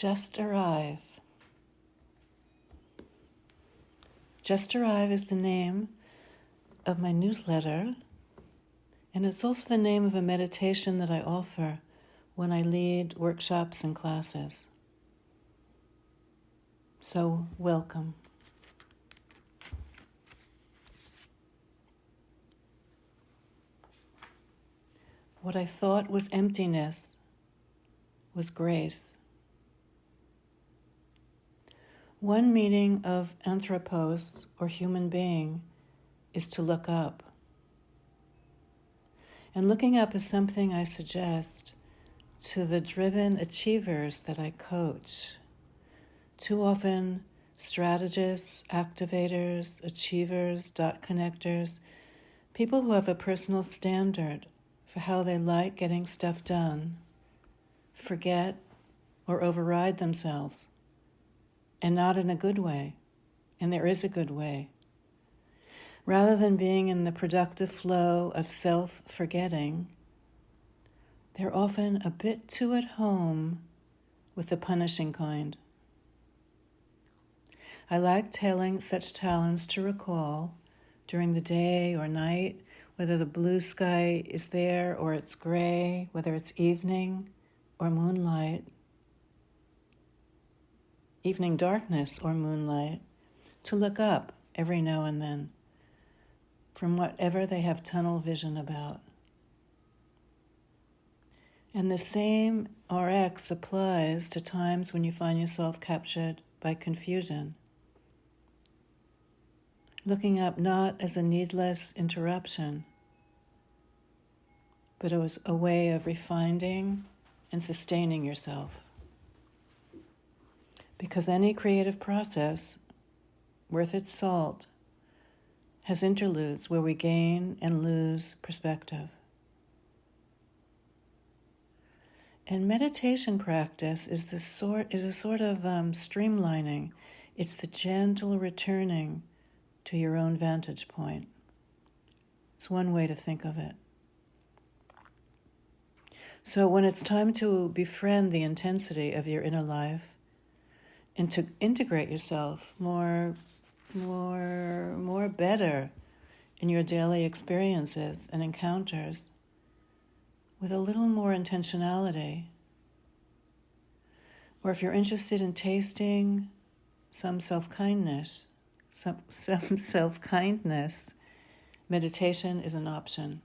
Just Arrive. Just Arrive is the name of my newsletter, and it's also the name of a meditation that I offer when I lead workshops and classes. So, welcome. What I thought was emptiness was grace. One meaning of anthropos, or human being, is to look up. And looking up is something I suggest to the driven achievers that I coach. Too often, strategists, activators, achievers, dot connectors, people who have a personal standard for how they like getting stuff done, forget or override themselves, and not in a good way, and there is a good way. Rather than being in the productive flow of self-forgetting, they're often a bit too at home with the punishing kind. I like telling such talents to recall during the day or night, whether the blue sky is there or it's gray, whether it's evening or moonlight, evening darkness or moonlight, to look up every now and then from whatever they have tunnel vision about. And the same RX applies to times when you find yourself captured by confusion. Looking up not as a needless interruption, but as a way of refining and sustaining yourself. Because any creative process worth its salt has interludes where we gain and lose perspective. And meditation practice is a sort of streamlining. It's the gentle returning to your own vantage point. It's one way to think of it. So when it's time to befriend the intensity of your inner life and to integrate yourself more better in your daily experiences and encounters with a little more intentionality, or if you're interested in tasting some self-kindness, meditation is an option.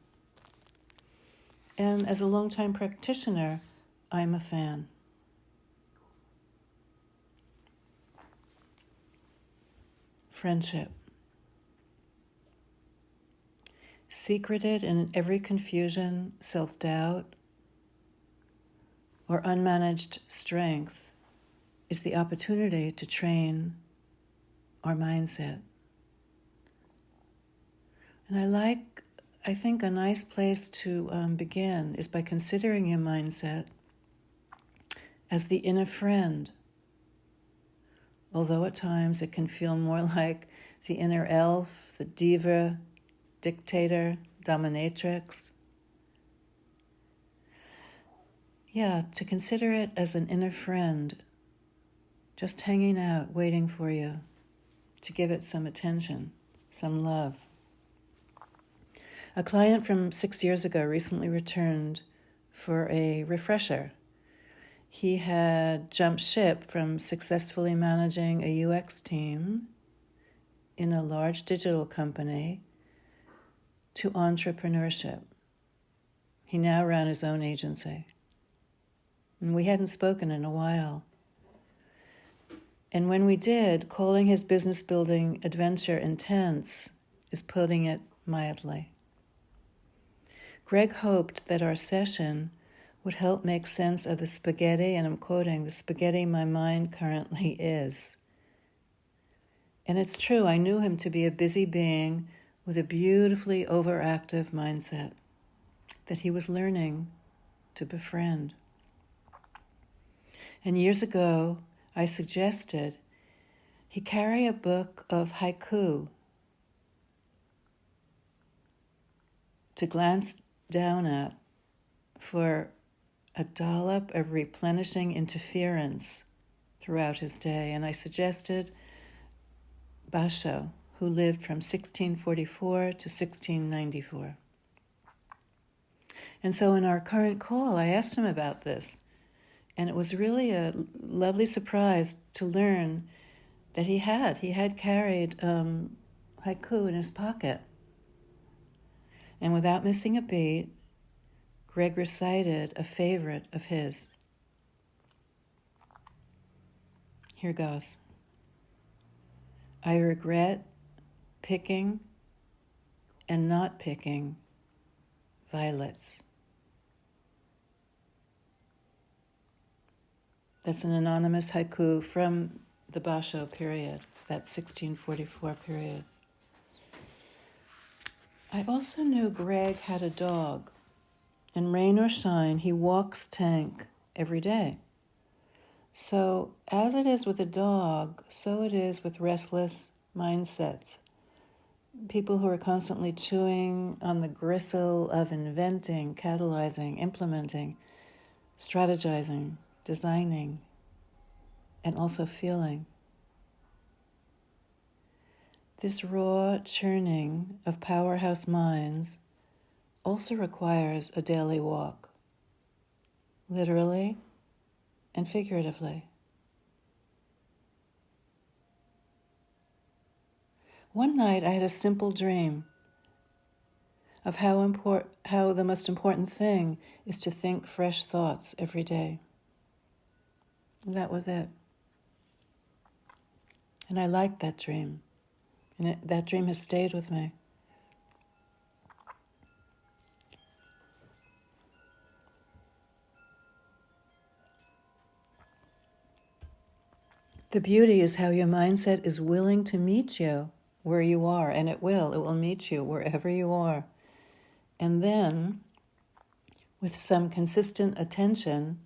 And as a longtime practitioner, I'm a fan. Friendship. Secreted in every confusion, self-doubt, or unmanaged strength is the opportunity to train our mindset. And I think a nice place to begin is by considering your mindset as the inner friend, although at times it can feel more like the inner elf, the diva, dictator, dominatrix. Yeah, to consider it as an inner friend, just hanging out, waiting for you, to give it some attention, some love. A client from 6 years ago recently returned for a refresher. He had jumped ship from successfully managing a UX team in a large digital company to entrepreneurship. He now ran his own agency. And we hadn't spoken in a while. And when we did, calling his business building adventure intense is putting it mildly. Greg hoped that our session would help make sense of the spaghetti, and I'm quoting, the spaghetti my mind currently is. And it's true, I knew him to be a busy being with a beautifully overactive mindset that he was learning to befriend. And years ago, I suggested he carry a book of haiku to glance down at for a dollop of replenishing interference throughout his day. And I suggested Basho, who lived from 1644 to 1694. And so in our current call, I asked him about this. And it was really a lovely surprise to learn that he had carried haiku in his pocket. And without missing a beat, Greg recited a favorite of his. Here goes. I regret picking and not picking violets. That's an anonymous haiku from the Basho period, that 1644 period. I also knew Greg had a dog, and rain or shine, he walks Tank every day. So as it is with a dog, so it is with restless mindsets. People who are constantly chewing on the gristle of inventing, catalyzing, implementing, strategizing, designing, and also feeling. This raw churning of powerhouse minds also requires a daily walk, literally and figuratively. One night I had a simple dream of how the most important thing is to think fresh thoughts every day. And that was it. And I liked that dream. And that dream has stayed with me. The beauty is how your mindset is willing to meet you where you are, and it will meet you wherever you are. And then, with some consistent attention,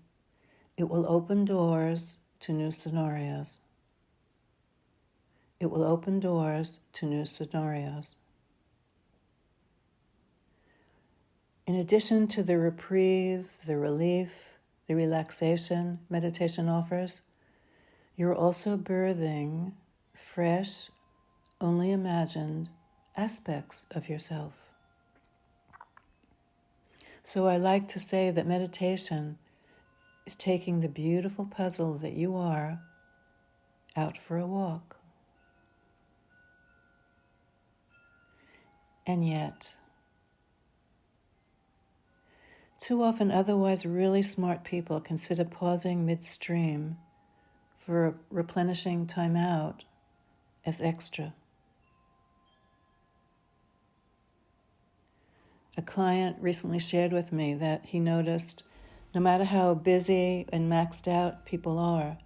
it will open doors to new scenarios. It will open doors to new scenarios. In addition to the reprieve, the relief, the relaxation meditation offers, you're also birthing fresh, only imagined aspects of yourself. So I like to say that meditation is taking the beautiful puzzle that you are out for a walk. And yet, too often otherwise really smart people consider pausing midstream for a replenishing time out as extra. A client recently shared with me that he noticed no matter how busy and maxed out people are,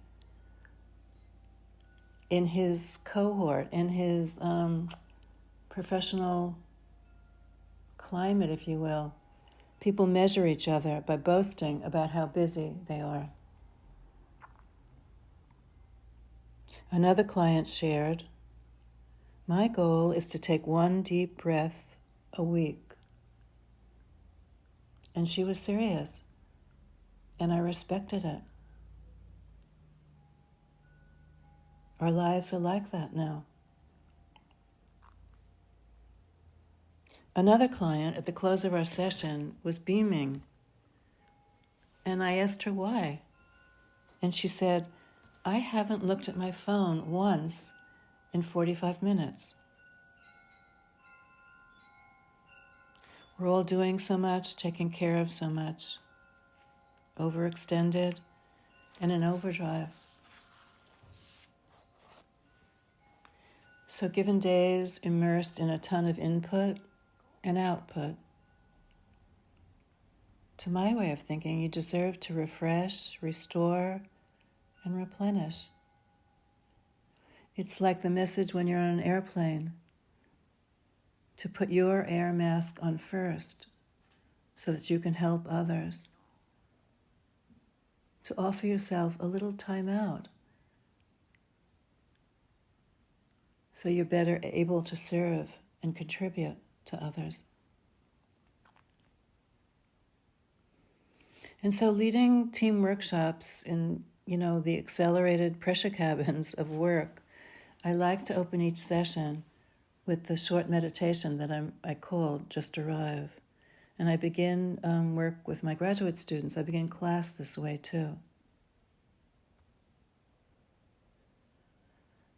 in his cohort, in his professional climate, if you will, people measure each other by boasting about how busy they are. Another client shared, my goal is to take one deep breath a week. And she was serious, and I respected it. Our lives are like that now. Another client at the close of our session was beaming, and I asked her why. And she said, I haven't looked at my phone once in 45 minutes. We're all doing so much, taking care of so much, overextended and in overdrive. So given days immersed in a ton of input and output, to my way of thinking, you deserve to refresh, restore, and replenish. It's like the message when you're on an airplane, to put your air mask on first so that you can help others, to offer yourself a little time out so you're better able to serve and contribute to others. And so leading team workshops in the accelerated pressure cabins of work, I like to open each session with the short meditation that I call Just Arrive. And I begin work with my graduate students. I begin class this way too.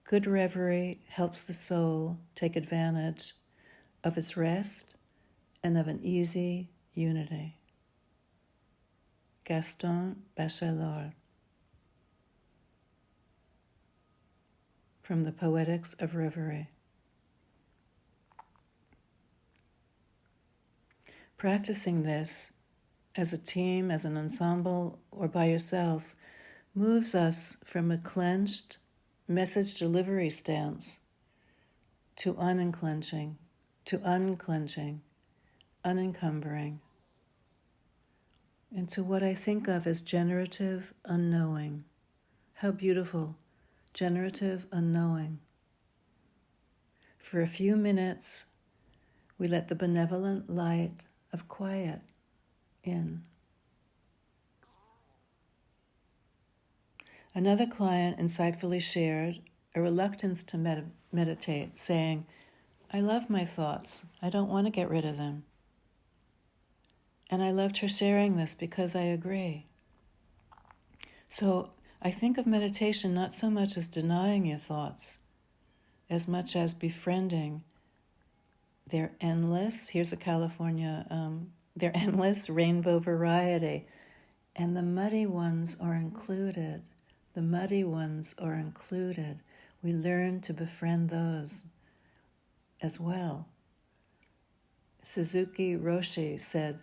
Good reverie helps the soul take advantage of its rest and of an easy unity. Gaston Bachelard, from the Poetics of Reverie. Practicing this as a team, as an ensemble, or by yourself moves us from a clenched message delivery stance to unclenching, unencumbering, into what I think of as generative unknowing. How beautiful, generative unknowing. For a few minutes, we let the benevolent light of quiet in. Another client insightfully shared a reluctance to meditate, saying, I love my thoughts. I don't want to get rid of them. And I loved her sharing this because I agree. So I think of meditation not so much as denying your thoughts, as much as befriending their endless, here's a California, their endless rainbow variety. And the muddy ones are included. The muddy ones are included. We learn to befriend those as well. Suzuki Roshi said,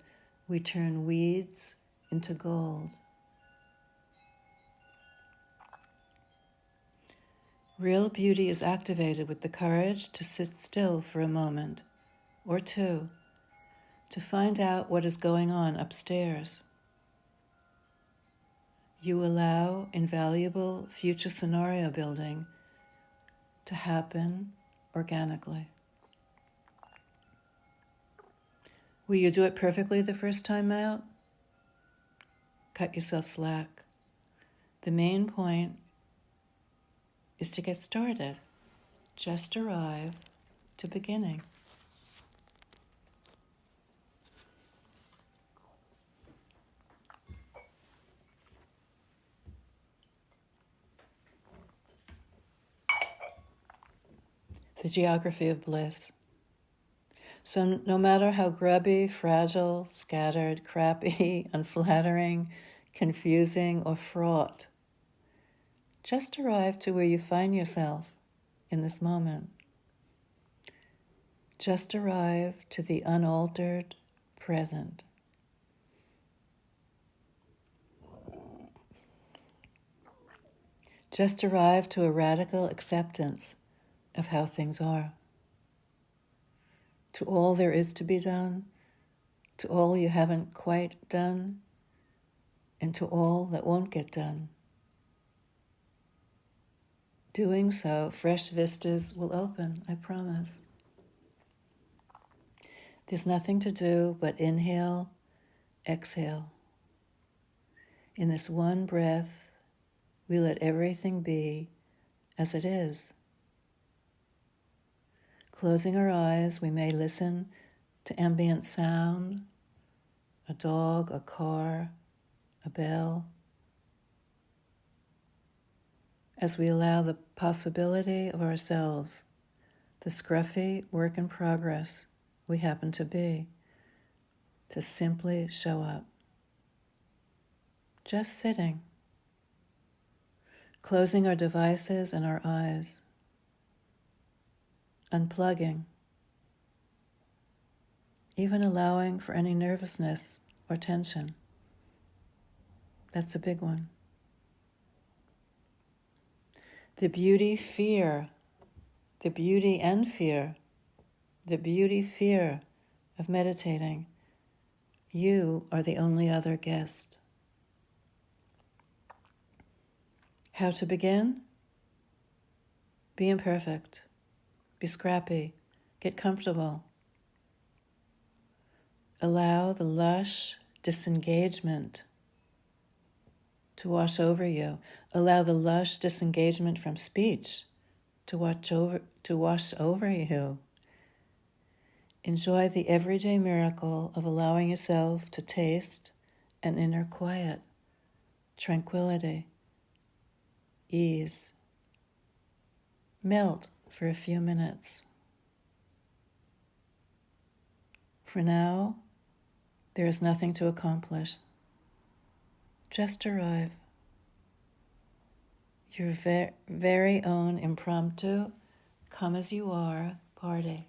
we turn weeds into gold. Real beauty is activated with the courage to sit still for a moment or two to find out what is going on upstairs. You allow invaluable future scenario building to happen organically. Will you do it perfectly the first time out? Cut yourself slack. The main point is to get started. Just arrive to beginning. The geography of bliss. So no matter how grubby, fragile, scattered, crappy, unflattering, confusing, or fraught, just arrive to where you find yourself in this moment. Just arrive to the unaltered present. Just arrive to a radical acceptance of how things are. To all there is to be done, to all you haven't quite done, and to all that won't get done. Doing so, fresh vistas will open, I promise. There's nothing to do but inhale, exhale. In this one breath, we let everything be as it is. Closing our eyes, we may listen to ambient sound, a dog, a car, a bell, as we allow the possibility of ourselves, the scruffy work in progress we happen to be, to simply show up. Just sitting, closing our devices and our eyes, unplugging, even allowing for any nervousness or tension. That's a big one. The beauty and fear of meditating. You are the only other guest. How to begin? Be imperfect. Be scrappy. Get comfortable. Allow the lush disengagement to wash over you. Allow the lush disengagement from speech to wash over you. Enjoy the everyday miracle of allowing yourself to taste an inner quiet, tranquility, ease. Melt for a few minutes. For now, there is nothing to accomplish. Just arrive. Your very own impromptu, come as you are party.